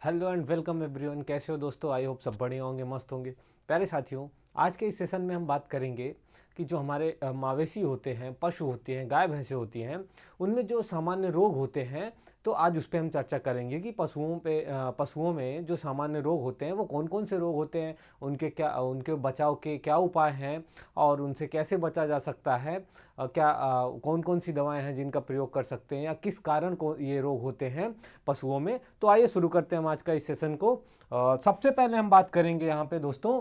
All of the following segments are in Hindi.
Hello and welcome everyone. कैसे हो दोस्तों? आई होप सब बढ़िया होंगे, मस्त होंगे। प्यारे साथियों, आज के इस सेशन में हम बात करेंगे कि जो हमारे मवेशी होते हैं, पशु होते हैं, गाय भैंसें होती हैं, उनमें जो सामान्य रोग होते हैं, तो आज उस पर हम चर्चा करेंगे कि पशुओं में जो सामान्य रोग होते हैं वो कौन कौन से रोग होते हैं, उनके बचाव के क्या उपाय हैं और उनसे कैसे बचा जा सकता है। कौन कौन सी दवाएं हैं जिनका प्रयोग कर सकते हैं या किस कारण को ये रोग होते हैं पशुओं में। तो आइए शुरू करते हैं हम आज का इस सेशन को। सबसे पहले हम बात करेंगे यहाँ पे दोस्तों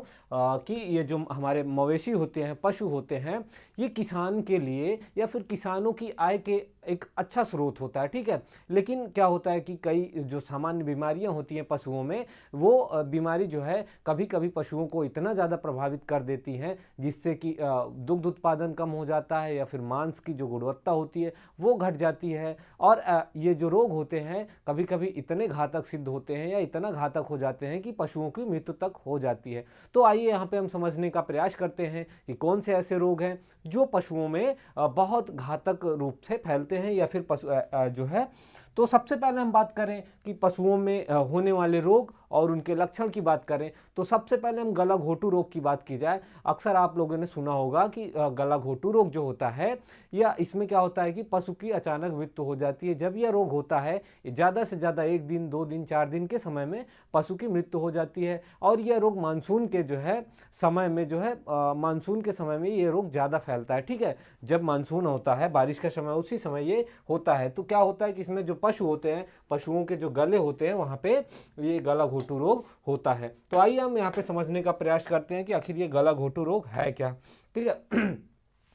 कि ये जो हमारे मवेशी होते हैं, पशु होते हैं, ये किसान के लिए या फिर किसानों की आय के एक अच्छा स्रोत होता है, ठीक है। लेकिन क्या होता है कि कई जो सामान्य बीमारियां होती हैं पशुओं में, वो बीमारी जो है कभी कभी पशुओं को इतना ज़्यादा प्रभावित कर देती हैं जिससे कि दुग्ध उत्पादन कम हो जाता है या फिर मांस की जो गुणवत्ता होती है वो घट जाती है। और ये जो रोग होते हैं कभी कभी इतने घातक सिद्ध होते हैं या इतना घातक हो जाते हैं कि पशुओं की मृत्यु तक हो जाती है। तो आइए यहाँ पे हम समझने का प्रयास करते हैं कि कौन से ऐसे रोग हैं जो पशुओं में बहुत घातक रूप से फैलते हैं या फिर जो है। तो सबसे पहले हम बात करें कि पशुओं में होने वाले रोग और उनके लक्षण की बात करें तो सबसे पहले हम गला घोटू रोग की बात की जाए। अक्सर आप लोगों ने सुना होगा कि गला घोटू रोग जो होता है, या इसमें क्या होता है कि पशु की अचानक मृत्यु हो जाती है। जब यह रोग होता है, ज़्यादा से ज़्यादा 1 दिन 2 दिन 4 दिन के समय में पशु की मृत्यु हो जाती है। और यह रोग मानसून के जो है समय में जो है मानसून के समय में ये रोग ज़्यादा फैलता है, ठीक है। जब मानसून होता है, बारिश का समय, उसी समय ये होता है। तो क्या होता है कि इसमें जो पशु होते हैं, पशुओं के जो गले होते हैं, वहाँ पे ये गला घोटू रोग होता है। तो आइए हम यहाँ पे समझने का प्रयास करते हैं कि आखिर ये गला घोटू रोग है क्या, ठीक है।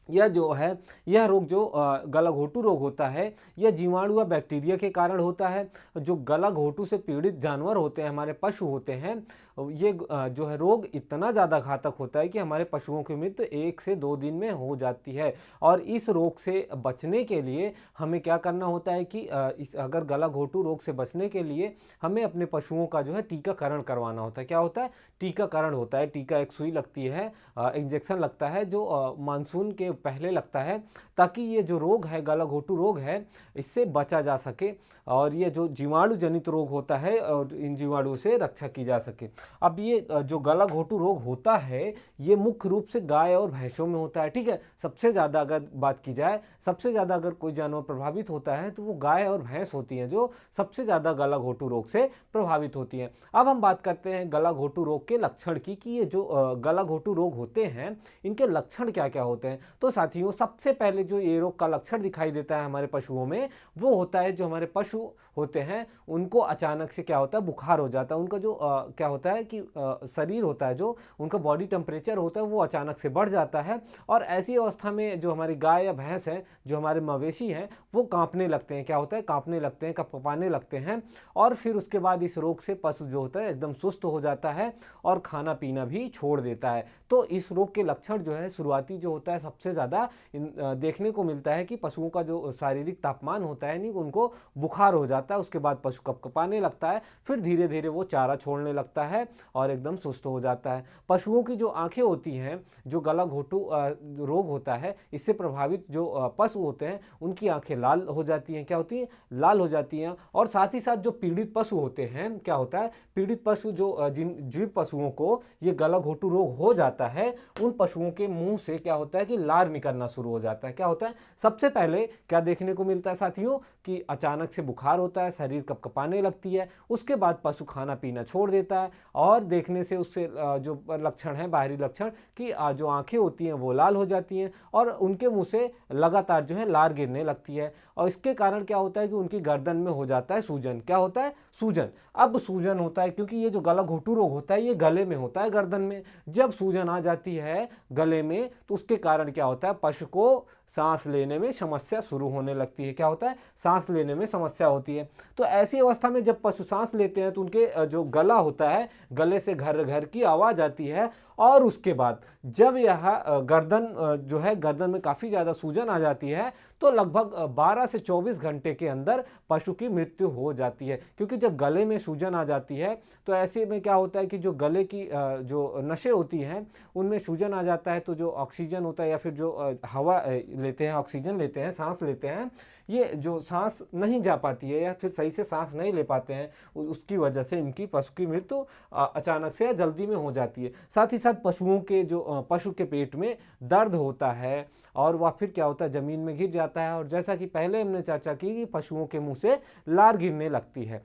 यह जो है, यह रोग जो गला घोटू रोग होता है, यह जीवाणु या बैक्टीरिया के कारण होता है। जो गला घोटू से पीड़ित जानवर होते हैं, हमारे पशु होते हैं, ये जो है रोग इतना ज़्यादा घातक होता है कि हमारे पशुओं की मृत्यु 1 से 2 दिन में हो जाती है। और इस रोग से बचने के लिए हमें क्या करना होता है कि अगर गला घोटू रोग से बचने के लिए हमें अपने पशुओं का जो है टीकाकरण करवाना होता है। क्या होता है? टीकाकरण होता है। टीका, एक सुई लगती है, इंजेक्शन लगता है, जो मानसून के पहले लगता है, ताकि ये जो रोग है, गला घोटू रोग है, इससे बचा जा सके और ये जो जीवाणु जनित रोग होता है और इन जीवाणु से रक्षा की जा सके। अब ये जो गला घोटू रोग होता है, ये मुख्य रूप से गाय और भैंसों में होता है, ठीक है। सबसे ज़्यादा अगर बात की जाए, सबसे ज़्यादा अगर कोई जानवर प्रभावित होता है तो वो गाय और भैंस होती हैं, जो सबसे ज़्यादा गला घोटू रोग से प्रभावित होती हैं। अब हम बात करते हैं गला घोटू रोग के लक्षण की, कि ये जो गला घोटू रोग होते हैं, इनके लक्षण क्या क्या होते हैं। तो साथियों, सबसे पहले जो ये रोग का लक्षण दिखाई देता है हमारे पशुओं में, वो होता है जो हमारे पशु होते हैं उनको अचानक से क्या होता है, बुखार हो जाता है। उनका जो क्या होता है कि शरीर होता है, जो उनका बॉडी टेम्परेचर होता है, वो अचानक से बढ़ जाता है। और ऐसी अवस्था में जो हमारी गाय या भैंस है, जो हमारे मवेशी हैं, वो कांपने लगते हैं। क्या होता है? कांपने लगते हैं, कपकपाने लगते हैं। और फिर उसके बाद इस रोग से पशु जो होता है एकदम सुस्त हो जाता है और खाना पीना भी छोड़ देता है। तो इस रोग के लक्षण जो है, शुरुआती जो होता है, सबसे ज़्यादा देखने को मिलता है कि पशुओं का जो शारीरिक तापमान होता है, नहीं, उनको बुखार हो जाता है। उसके बाद पशु कपकपाने लगता है, फिर धीरे धीरे वो चारा छोड़ने लगता है और एकदम सुस्त हो जाता है। पशुओं की जो आंखें होती हैं, जो गला घोटू रोग होता है, इससे प्रभावित जो पशु होते हैं, उनकी आंखें लाल हो जाती हैं। क्या होती हैं? लाल हो जाती हैं। और साथ ही साथ जो पीड़ित पशु होते हैं, क्या होता है, पीड़ित पशु जो जिन पशुओं को ये गला घोटू रोग हो जाता है, उन पशुओं के मुंह से क्या होता है कि लार निकलना शुरू हो जाता है। क्या होता है? सबसे पहले क्या देखने को मिलता है साथियों, कि अचानक से बुखार होता है, शरीर कपकपाने लगती है। उसके बाद पशु खाना पीना छोड़ देता है और देखने से उससे जो लक्षण है, बाहरी लक्षण, कि जो आंखें होती हैं वो लाल हो जाती हैं और उनके मुंह से लगातार जो है लार गिरने लगती है। और इसके कारण क्या होता है कि उनकी गर्दन में हो जाता है सूजन। क्या होता है? सूजन। अब सूजन होता है क्योंकि ये जो गला घोटू रोग होता है, ये गले में होता है, गर्दन में। जब सूजन आ जाती है गले में, तो उसके कारण क्या होता है, पशु को सांस लेने में समस्या शुरू होने लगती है। क्या होता है? सांस लेने में समस्या होती है। तो ऐसी अवस्था में जब पशु सांस लेते हैं तो उनके जो गला होता है, गले से घर घर की आवाज़ आती है और उसके बाद जब यह गर्दन जो है गर्दन में काफ़ी ज़्यादा सूजन आ जाती है तो लगभग 12 से 24 घंटे के अंदर पशु की मृत्यु हो जाती है। क्योंकि जब गले में सूजन आ जाती है तो ऐसे में क्या होता है कि जो गले की जो नसें होती हैं उनमें सूजन आ जाता है, तो जो ऑक्सीजन होता है या फिर जो हवा लेते हैं, ऑक्सीजन लेते हैं, सांस लेते हैं, ये जो सांस नहीं जा पाती है या फिर सही से सांस नहीं ले पाते हैं, उसकी वजह से इनकी पशु की मृत्यु अचानक से या जल्दी में हो जाती है। साथ ही साथ पशुओं के जो पशु के पेट में दर्द होता है और वह फिर क्या होता है ज़मीन में गिर जाता है, और जैसा कि पहले हमने चर्चा की कि पशुओं के मुंह से लार गिरने लगती है।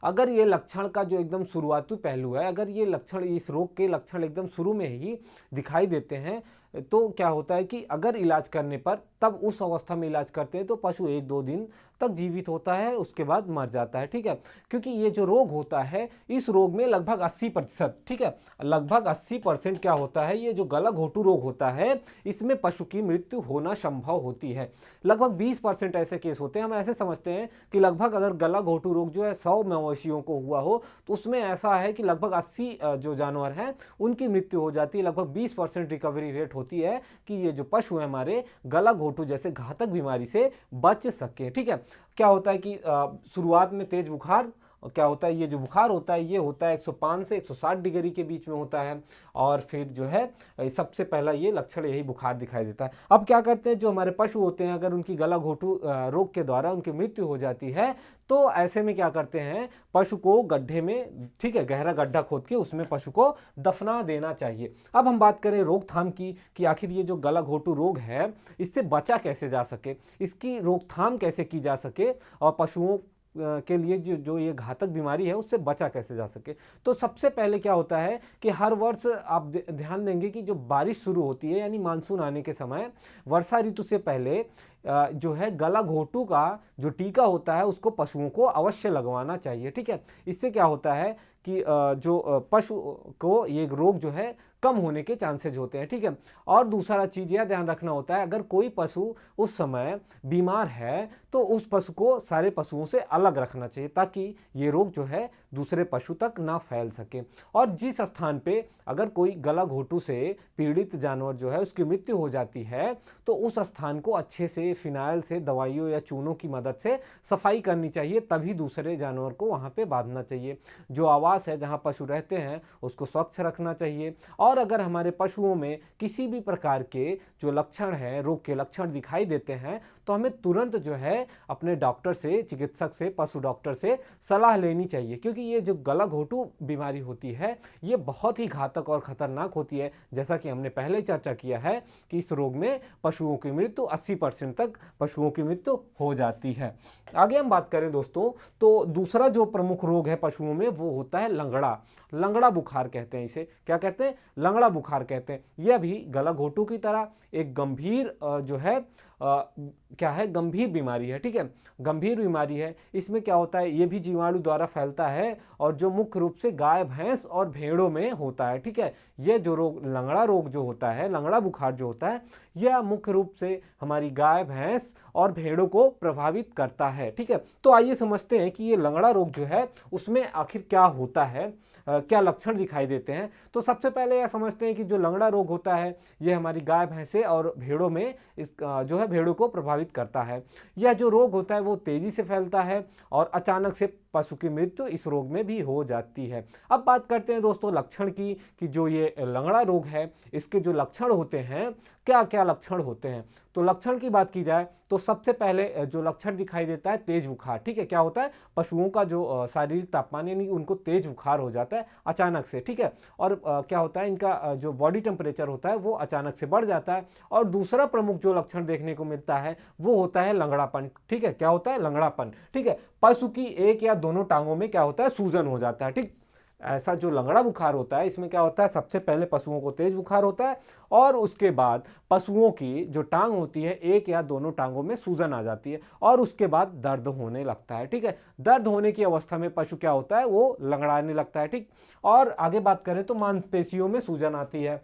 अगर ये लक्षण का जो एकदम शुरुआती पहलू है, अगर ये लक्षण, इस रोग के लक्षण एकदम शुरू में ही दिखाई देते हैं तो क्या होता है कि अगर इलाज करने पर, तब उस अवस्था में इलाज करते हैं तो पशु 1-2 दिन तक जीवित होता है, उसके बाद मर जाता है। ठीक है, क्योंकि ये जो रोग होता है, इस रोग में लगभग 80%, ठीक है, लगभग 80% क्या होता है, ये जो गला घोटू रोग होता है इसमें पशु की मृत्यु होना संभव होती है। लगभग 20% ऐसे केस होते हैं, हम ऐसे समझते हैं कि लगभग अगर गला घोटू रोग जो है 100 मवेशियों को हुआ हो तो उसमें ऐसा है कि लगभग 80 जो जानवर हैं उनकी मृत्यु हो जाती है। लगभग 20% रिकवरी रेट होती है कि ये जो पशु है हमारे गला घोटू जैसे घातक बीमारी से बच सके। ठीक है, क्या होता है कि शुरुआत में तेज बुखार, क्या होता है, ये जो बुखार होता है ये होता है 105 से 160 डिग्री के बीच में होता है, और फिर जो है सबसे पहला ये लक्षण यही बुखार दिखाई देता है। अब क्या करते हैं, जो हमारे पशु होते हैं अगर उनकी गला घोटू रोग के द्वारा उनकी मृत्यु हो जाती है तो ऐसे में क्या करते हैं, पशु को गड्ढे में, ठीक है, गहरा गड्ढा खोद के उसमें पशु को दफना देना चाहिए। अब हम बात करें रोकथाम की कि आखिर ये जो गला घोटू रोग है इससे बचा कैसे जा सके, इसकी रोकथाम कैसे की जा सके और पशुओं के लिए जो ये घातक बीमारी है उससे बचा कैसे जा सके। तो सबसे पहले क्या होता है कि हर वर्ष आप ध्यान देंगे कि जो बारिश शुरू होती है यानी मानसून आने के समय, वर्षा ऋतु से पहले जो है गला घोटू का जो टीका होता है उसको पशुओं को अवश्य लगवाना चाहिए। ठीक है, इससे क्या होता है कि जो पशु को ये रोग जो है कम होने के चांसेज होते हैं। ठीक है, और दूसरा चीज़ यह ध्यान रखना होता है अगर कोई पशु उस समय बीमार है तो उस पशु को सारे पशुओं से अलग रखना चाहिए ताकि ये रोग जो है दूसरे पशु तक ना फैल सके। और जिस स्थान पे अगर कोई गला घोटू से पीड़ित जानवर जो है उसकी मृत्यु हो जाती है तो उस स्थान को अच्छे से फिनाइल से, दवाइयों या चूनों की मदद से सफाई करनी चाहिए, तभी दूसरे जानवर को वहाँ पे बांधना चाहिए। जो आवास है जहाँ पशु रहते हैं उसको स्वच्छ रखना चाहिए। और अगर हमारे पशुओं में किसी भी प्रकार के जो लक्षण हैं, रोग के लक्षण दिखाई देते हैं तो हमें तुरंत जो है अपने डॉक्टर से, चिकित्सक से, पशु डॉक्टर से सलाह लेनी चाहिए, क्योंकि ये जो गला घोटू बीमारी होती है ये बहुत ही घातक और खतरनाक होती है। जैसा कि हमने पहले चर्चा किया है कि इस रोग में पशुओं की मृत्यु 80% तक पशुओं की मृत्यु हो जाती है। आगे हम बात करें दोस्तों तो दूसरा जो प्रमुख रोग है पशुओं में वो होता है लंगड़ा। लंगड़ा बुखार कहते हैं इसे, क्या कहते हैं, लंगड़ा बुखार कहते हैं। यह भी गला घोटू की तरह एक गंभीर जो है क्या है, गंभीर बीमारी है। ठीक है, गंभीर बीमारी है। इसमें क्या होता है, ये भी जीवाणु द्वारा फैलता है और जो मुख्य रूप से गाय, भैंस और भेड़ों में होता है। ठीक है, ये जो रोग, लंगड़ा रोग जो होता है, लंगड़ा बुखार जो होता है, यह मुख्य रूप से हमारी गाय, भैंस और भेड़ों को प्रभावित करता है। ठीक है, तो आइए समझते हैं कि ये लंगड़ा रोग जो है उसमें आखिर क्या होता है, क्या लक्षण दिखाई देते हैं। तो सबसे पहले यह समझते हैं कि जो लंगड़ा रोग होता है ये हमारी गाय, भैंसे और भेड़ों में इस जो है भेड़ों को प्रभावित करता है। यह जो रोग होता है वो तेजी से फैलता है और अचानक से पशु की मृत्यु इस रोग में भी हो जाती है। अब बात करते हैं दोस्तों लक्षण की कि जो ये लंगड़ा रोग है इसके जो लक्षण होते हैं, क्या क्या लक्षण होते हैं। तो लक्षण की बात की जाए तो सबसे पहले जो लक्षण दिखाई देता है तेज बुखार। ठीक है, क्या होता है, पशुओं का जो शारीरिक तापमान यानी उनको तेज बुखार हो जाता है अचानक से। ठीक है, और क्या होता है, इनका जो बॉडी टेम्परेचर होता है वो अचानक से बढ़ जाता है। और दूसरा प्रमुख जो लक्षण देखने को मिलता है वो होता है लंगड़ापन। ठीक है, क्या होता है, लंगड़ापन। ठीक है, पशु की एक या दोनों टांगों में क्या होता है, सूजन हो जाता है। ठीक, ऐसा जो लंगड़ा बुखार होता है इसमें क्या होता है, सबसे पहले पशुओं को तेज बुखार होता है और उसके बाद पशुओं की जो टांग होती है, एक या दोनों टांगों में सूजन आ जाती है और उसके बाद दर्द होने लगता है। ठीक है, दर्द होने की अवस्था में पशु क्या होता है, वो लंगड़ाने लगता है। ठीक, और आगे बात करें तो मांसपेशियों में सूजन आती है।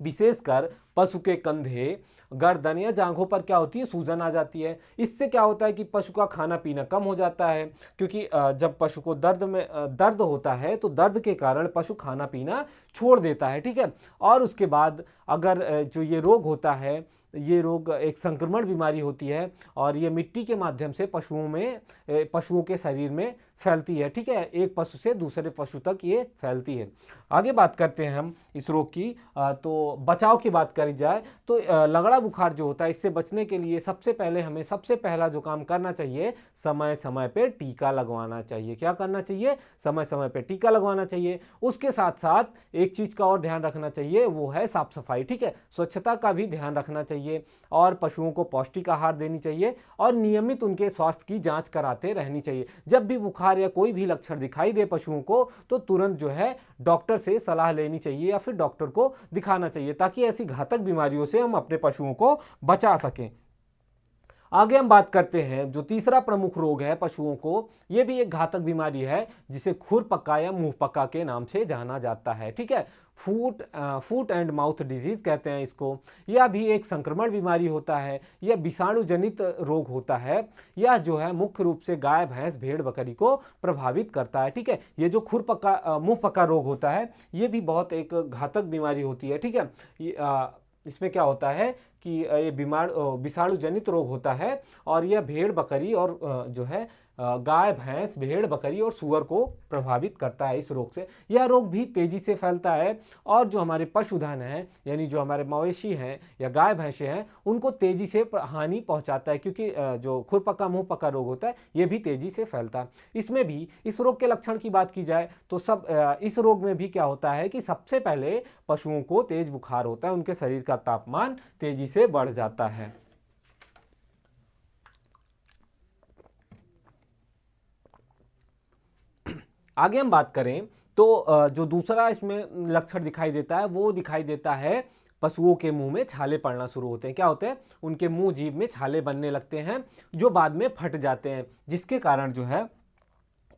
विशेषकर पशु के कंधे, गर्दन या जांघों पर क्या होती है, सूजन आ जाती है। इससे क्या होता है कि पशु का खाना पीना कम हो जाता है, क्योंकि जब पशु को दर्द होता है तो दर्द के कारण पशु खाना पीना छोड़ देता है, ठीक है। और उसके बाद अगर जो ये रोग होता है, ये रोग एक संक्रमण बीमारी होती है और ये मिट्टी के माध्यम से पशुओं के शरीर में फैलती है, ठीक है। एक पशु से दूसरे पशु तक ये फैलती है। आगे बात करते हैं हम इस रोग की। तो बचाव की बात करी जाए तो लगड़ा बुखार जो होता है, इससे बचने के लिए सबसे पहला जो काम करना चाहिए, समय समय पे टीका लगवाना चाहिए। क्या करना चाहिए? समय समय पे टीका लगवाना चाहिए। उसके साथ साथ एक चीज का और ध्यान रखना चाहिए, वो है साफ सफाई, ठीक है। स्वच्छता का भी ध्यान रखना चाहिए और पशुओं को पौष्टिक आहार देनी चाहिए और नियमित उनके स्वास्थ्य की जांच कराते रहनी चाहिए। जब भी बुखार या कोई भी लक्षण दिखाई दे पशुओं को, तो तुरंत जो है डॉक्टर से सलाह लेनी चाहिए या फिर डॉक्टर को दिखाना चाहिए, ताकि ऐसी घातक बीमारियों से हम अपने पशुओं को बचा सकें। आगे हम बात करते हैं जो तीसरा प्रमुख रोग है पशुओं को, यह भी एक घातक बीमारी है जिसे खुरपका या मुंहपका के नाम से जाना जाता है, ठीक है। फूट एंड माउथ डिजीज कहते हैं इसको। यह भी एक संक्रमण बीमारी होता है, यह विषाणु जनित रोग होता है। यह जो है मुख्य रूप से गाय, भैंस, भेड़, बकरी को प्रभावित करता है, ठीक है। ये जो मुंहपका रोग होता है, ये भी बहुत एक घातक बीमारी होती है, ठीक है। इसमें क्या होता है कि ये विषाणु जनित रोग होता है और यह भेड़, बकरी और जो है गाय, भैंस, भेड़, बकरी और सूअर को प्रभावित करता है इस रोग से। यह रोग भी तेजी से फैलता है और जो हमारे पशुधन हैं, यानी जो हमारे मवेशी हैं या गाय भैंसे हैं, उनको तेजी से हानि पहुंचाता है, क्योंकि जो खुरपका मुंहपका रोग होता है, यह भी तेजी से फैलता है। इसमें भी इस रोग के लक्षण की बात की जाए तो इस रोग में भी क्या होता है कि सबसे पहले पशुओं को तेज बुखार होता है, उनके शरीर का तापमान तेजी से बढ़ जाता है। आगे हम बात करें तो जो दूसरा इसमें लक्षण दिखाई देता है, वो दिखाई देता है पशुओं के मुंह में छाले पड़ना शुरू होते हैं। क्या होते हैं? उनके मुंह, जीभ में छाले बनने लगते हैं जो बाद में फट जाते हैं, जिसके कारण जो है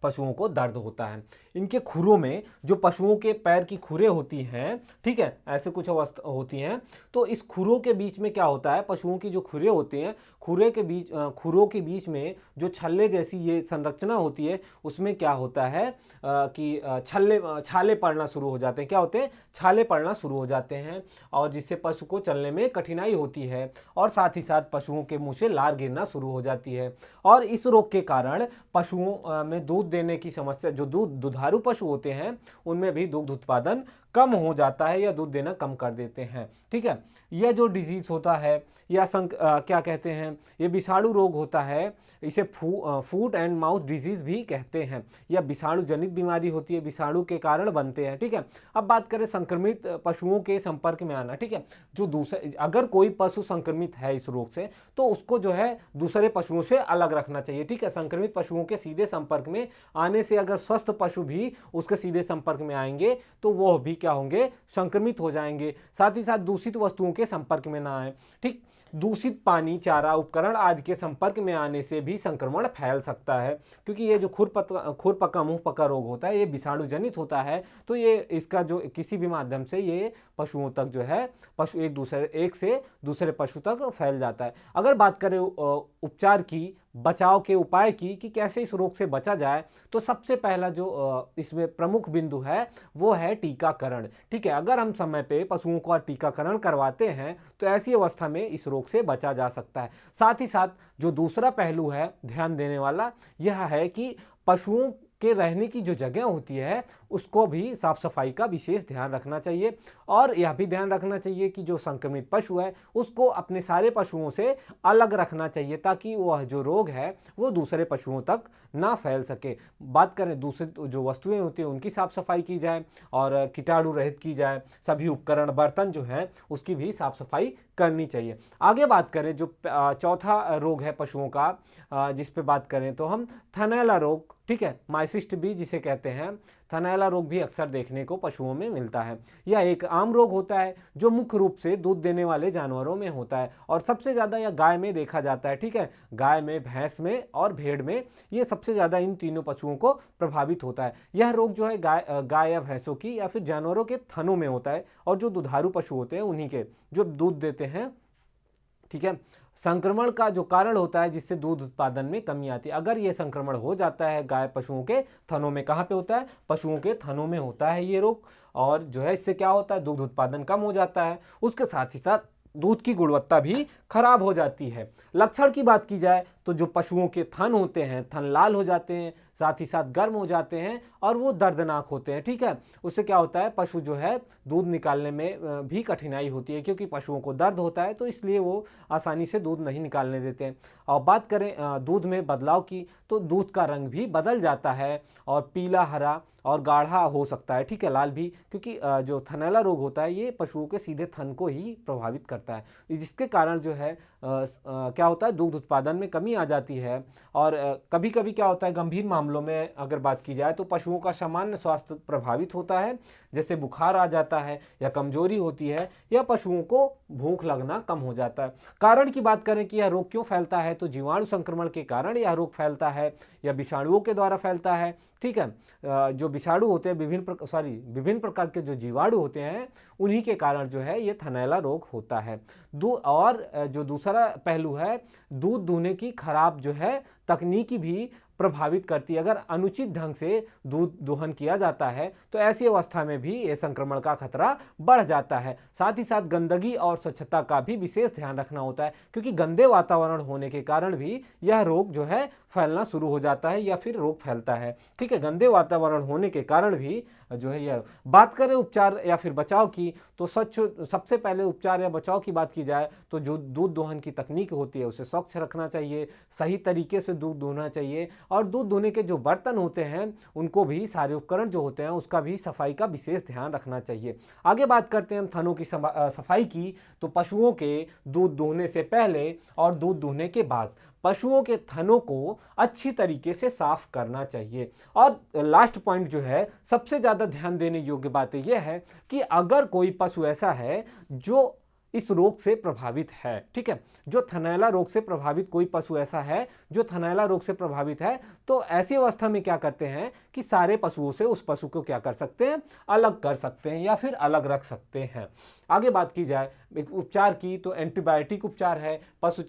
पशुओं को दर्द होता है। इनके खुरों में, जो पशुओं के पैर की खुरें होती हैं, ठीक है, ऐसे कुछ अवस्था होती हैं, तो इस खुरों के बीच में क्या होता है, पशुओं की जो खुरें होती हैं, खुरों के बीच में जो छल्ले जैसी ये संरचना होती है, उसमें क्या होता है कि छाले पड़ना शुरू हो जाते हैं। क्या होते हैं? छाले पड़ना शुरू हो जाते हैं, और जिससे पशु को चलने में कठिनाई होती है और साथ ही साथ पशुओं के मुंह से लार गिरना शुरू हो जाती है। और इस रोग के कारण पशुओं में दूध देने की समस्या, जो दुधारू पशु होते हैं, उनमें भी दुग्ध उत्पादन कम हो जाता है या दूध देना कम कर देते हैं, ठीक है। यह जो डिजीज होता है या क्या कहते हैं, ये विषाणु रोग होता है, इसे फूट एंड माउथ डिजीज भी कहते हैं। यह विषाणु जनित बीमारी होती है, विषाणु के कारण बनते हैं, ठीक है। अब बात करें संक्रमित पशुओं के संपर्क में आना, ठीक है। अगर कोई पशु संक्रमित है इस रोग से, तो उसको जो है दूसरे पशुओं से अलग रखना चाहिए, ठीक है। संक्रमित पशुओं के सीधे संपर्क में आने से अगर स्वस्थ पशु भी उसके सीधे संपर्क में आएंगे तो वह भी क्या होंगे, संक्रमित हो जाएंगे। साथ ही साथ दूषित वस्तुओं के संपर्क में ना आए, ठीक। दूषित पानी, चारा, उपकरण आदि के संपर्क में आने से भी संक्रमण फैल सकता है, क्योंकि ये जो खुरपका मुंहपका रोग होता है, ये विषाणु जनित होता है। तो ये इसका जो किसी भी माध्यम से ये पशुओं तक जो है, एक से दूसरे पशु तक फैल जाता है। अगर बात करें उपचार की, बचाव के उपाय की, कि कैसे इस रोग से बचा जाए, तो सबसे पहला जो इसमें प्रमुख बिंदु है वो है टीकाकरण, ठीक है। अगर हम समय पे पशुओं का टीकाकरण करवाते हैं तो ऐसी अवस्था में इस रोग से बचा जा सकता है। साथ ही साथ जो दूसरा पहलू है ध्यान देने वाला, यह है कि पशुओं के रहने की जो जगह होती है, उसको भी साफ सफाई का विशेष ध्यान रखना चाहिए। और यह भी ध्यान रखना चाहिए कि जो संक्रमित पशु है उसको अपने सारे पशुओं से अलग रखना चाहिए, ताकि वह जो रोग है वो दूसरे पशुओं तक ना फैल सके। बात करें दूसरी जो वस्तुएं होती हैं उनकी साफ सफाई की जाए और कीटाणु रहित की जाए। सभी उपकरण, बर्तन जो हैं, उसकी भी साफ सफाई करनी चाहिए। आगे बात करें जो चौथा रोग है पशुओं का, जिस पे बात करें तो हम थनैला रोग, ठीक है, माइसिस्ट भी जिसे कहते हैं, थनैला रोग भी अक्सर देखने को पशुओं में मिलता है। यह एक आम रोग होता है जो मुख्य रूप से दूध देने वाले जानवरों में होता है और सबसे ज़्यादा यह गाय में देखा जाता है। ठीक है, गाय में, भैंस में और भेड़ में ये सबसे ज़्यादा इन तीनों पशुओं को प्रभावित होता है। यह रोग जो है गाय या भैंसों की या फिर जानवरों के थनों में होता है और जो दुधारू पशु होते हैं उन्हीं के, जो दूध देते हैं। ठीक है, संक्रमण का जो कारण होता है जिससे दूध उत्पादन में कमी आती है। अगर ये संक्रमण हो जाता है गाय पशुओं के थनों में, कहाँ पे होता है? पशुओं के थनों में होता है ये रोग, और जो है इससे क्या होता है? दूध उत्पादन कम हो जाता है, उसके साथ ही साथ दूध की गुणवत्ता भी खराब हो जाती है। लक्षण की बात की जाए तो जो पशुओं के थन होते हैं, थन लाल हो जाते हैं, साथ ही साथ गर्म हो जाते हैं और वो दर्दनाक होते हैं। ठीक है, उससे क्या होता है? पशु जो है दूध निकालने में भी कठिनाई होती है, क्योंकि पशुओं को दर्द होता है, तो इसलिए वो आसानी से दूध नहीं निकालने देते हैं। और बात करें दूध में बदलाव की, तो दूध का रंग भी बदल जाता है और पीला, हरा और गाढ़ा हो सकता है। ठीक है, लाल भी, क्योंकि जो थनैला रोग होता है ये पशुओं के सीधे थन को ही प्रभावित करता है, जिसके कारण जो है क्या होता है? दूध उत्पादन में कमी आ जाती है। और कभी कभी क्या होता है? गंभीर मामलों में अगर बात की जाए तो पशुओं का सामान्य स्वास्थ्य प्रभावित होता है, जैसे बुखार आ जाता है या कमजोरी होती है या पशुओं को भूख लगना कम हो जाता है। कारण की बात करें कि यह रोग क्यों फैलता है, तो जीवाणु संक्रमण के कारण यह रोग फैलता है या विषाणुओं के द्वारा फैलता है। ठीक है, जो विषाणु होते हैं, विभिन्न प्रकार के जो जीवाणु होते हैं, उन्हीं के कारण जो है ये थनैला रोग होता है। और जो दूसरा पहलू है, दूध दूहने की खराब जो है तकनीकी भी प्रभावित करती है। अगर अनुचित ढंग से दूध दोहन किया जाता है तो ऐसी अवस्था में भी ये संक्रमण का खतरा बढ़ जाता है। साथ ही साथ गंदगी और स्वच्छता का भी विशेष ध्यान रखना होता है, क्योंकि गंदे वातावरण होने के कारण भी यह रोग जो है फैलना शुरू हो जाता है या फिर रोग फैलता है। ठीक है, गंदे वातावरण होने के कारण भी जो है यह। बात करें उपचार या फिर बचाव की, तो सबसे पहले उपचार या बचाव की बात की जाए तो जो दूध दोहन की तकनीक होती है उसे स्वच्छ रखना चाहिए, सही तरीके से दूध दोहना चाहिए, और दूध दोहने के जो बर्तन होते हैं उनको भी, सारे उपकरण जो होते हैं उसका भी सफाई का विशेष ध्यान रखना चाहिए। आगे बात करते हैं हम थनों की सफाई की, तो पशुओं के दूध दोहने से पहले और दूध दोहने के बाद पशुओं के थनों को अच्छी तरीके से साफ करना चाहिए। और लास्ट पॉइंट जो है, सबसे ज़्यादा ध्यान देने योग्य बात यह है कि अगर कोई पशु ऐसा है जो इस रोग से प्रभावित है, ठीक है, जो थनैला रोग से प्रभावित कोई पशु ऐसा है जो थनैला रोग से प्रभावित है, तो ऐसी अवस्था में क्या करते हैं कि सारे पशुओं से उस पशु को क्या कर सकते हैं? अलग कर सकते हैं या फिर अलग रख सकते हैं। आगे बात की जाए उपचार की, तो एंटीबायोटिक उपचार है। पशु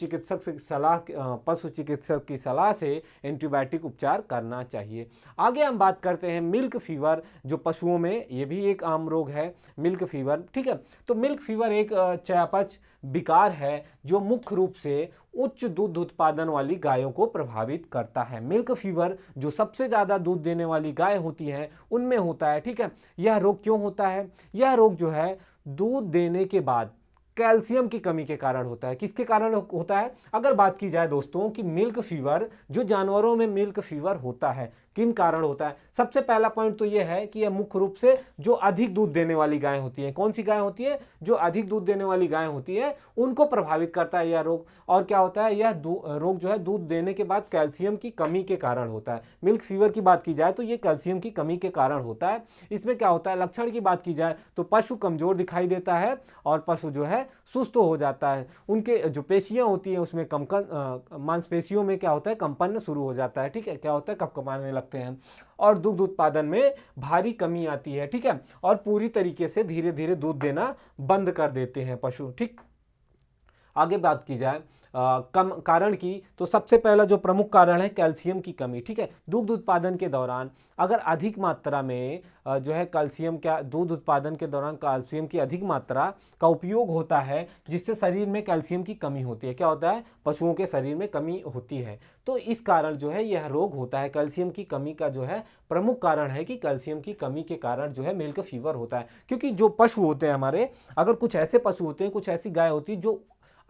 चिकित्सक की सलाह से एंटीबायोटिक उपचार करना चाहिए। आगे हम बात करते हैं मिल्क फीवर, जो पशुओं में ये भी एक आम रोग है, मिल्क फीवर। ठीक है, तो मिल्क फीवर एक चयापचय विकार है जो मुख्य रूप से उच्च दूध उत्पादन वाली गायों को प्रभावित करता है। मिल्क फीवर जो सबसे ज़्यादा दूध देने वाली गाय होती है उनमें होता है। ठीक है, यह रोग क्यों होता है? यह रोग जो है दूध देने के बाद कैल्शियम की कमी के कारण होता है। किसके कारण होता है? अगर बात की जाए दोस्तों कि मिल्क फीवर, जो जानवरों में मिल्क फीवर होता है, किन कारण होता है? सबसे पहला पॉइंट तो यह है कि यह मुख्य रूप से जो अधिक दूध देने वाली गाय होती है। कौन सी गाय होती है? जो अधिक दूध देने वाली गाय होती है उनको प्रभावित करता है यह रोग। और क्या होता है? यह रोग जो है दूध देने के बाद कैल्शियम की कमी के कारण होता है। मिल्क फीवर की बात की जाए तो यह कैल्शियम की कमी के कारण होता है। इसमें क्या होता है? लक्षण की बात की जाए तो पशु कमजोर दिखाई देता है और पशु जो है सुस्त हो जाता है। उनके जो पेशियां होती हैं उसमें मांसपेशियों में क्या होता है? कंपन शुरू हो जाता है। ठीक है, क्या होता है? कपकपाने लगते हैं और दुग्ध उत्पादन में भारी कमी आती है। ठीक है, और पूरी तरीके से धीरे धीरे दूध देना बंद कर देते हैं पशु। ठीक, आगे बात की जाए कम कारण की, तो सबसे पहला जो प्रमुख कारण है कैल्शियम की कमी। ठीक है, दूध उत्पादन के दौरान अगर अधिक मात्रा में जो है दूध उत्पादन के दौरान कैल्शियम की अधिक मात्रा का उपयोग होता है, जिससे शरीर में कैल्शियम की कमी होती है। क्या होता है? पशुओं के शरीर में कमी होती है, तो इस कारण जो है यह रोग होता है। कैल्शियम की कमी का जो है प्रमुख कारण है कि कैल्शियम की कमी के कारण जो है मिल्क फीवर होता है। क्योंकि जो पशु होते हैं हमारे, अगर कुछ ऐसे पशु होते हैं, कुछ ऐसी गाय होती है जो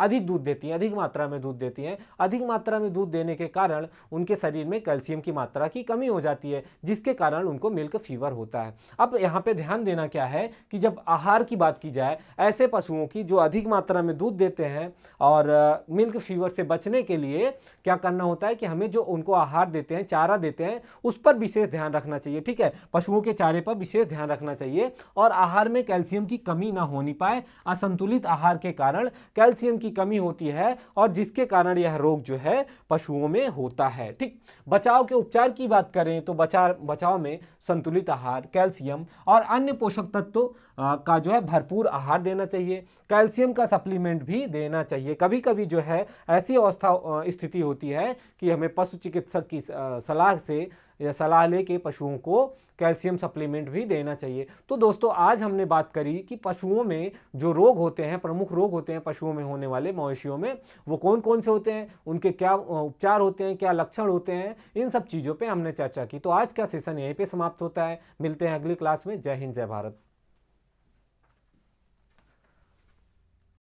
अधिक दूध देती हैं, अधिक मात्रा में दूध देती हैं। अधिक मात्रा में दूध देने के कारण उनके शरीर में कैल्शियम की मात्रा की कमी हो जाती है, जिसके कारण उनको मिल्क फीवर होता है। अब यहाँ पे ध्यान देना क्या है कि जब आहार की बात की जाए, ऐसे पशुओं की जो अधिक मात्रा में दूध देते हैं और मिल्क फीवर से बचने के लिए क्या करना होता है कि हमें जो उनको आहार देते हैं, चारा देते हैं, उस पर विशेष ध्यान रखना चाहिए। ठीक है, पशुओं के चारे पर विशेष ध्यान रखना चाहिए और आहार में कैल्शियम की कमी ना होनी पाए। असंतुलित आहार के कारण कैल्शियम की कमी होती है और जिसके कारण यह रोग जो है पशुओं में होता है। ठीक, बचाव के उपचार की बात करें तो बचाव में संतुलित आहार, कैल्शियम और अन्य पोषक तत्वों का जो है भरपूर आहार देना चाहिए। कैल्शियम का सप्लीमेंट भी देना चाहिए। कभी कभी जो है ऐसी अवस्था स्थिति होती है कि हमें पशु चिकित्सक की सलाह से या सलाह लेके पशुओं को कैल्शियम सप्लीमेंट भी देना चाहिए। तो दोस्तों, आज हमने बात करी कि पशुओं में जो रोग होते हैं, प्रमुख रोग होते हैं पशुओं में होने वाले, मवेशियों में, वो कौन कौन से होते हैं, उनके क्या उपचार होते हैं, क्या लक्षण होते हैं, इन सब चीज़ों पे हमने चर्चा की। तो आज का सेशन यहीं पे समाप्त होता है। मिलते हैं अगली क्लास में। जय हिंद, जय भारत।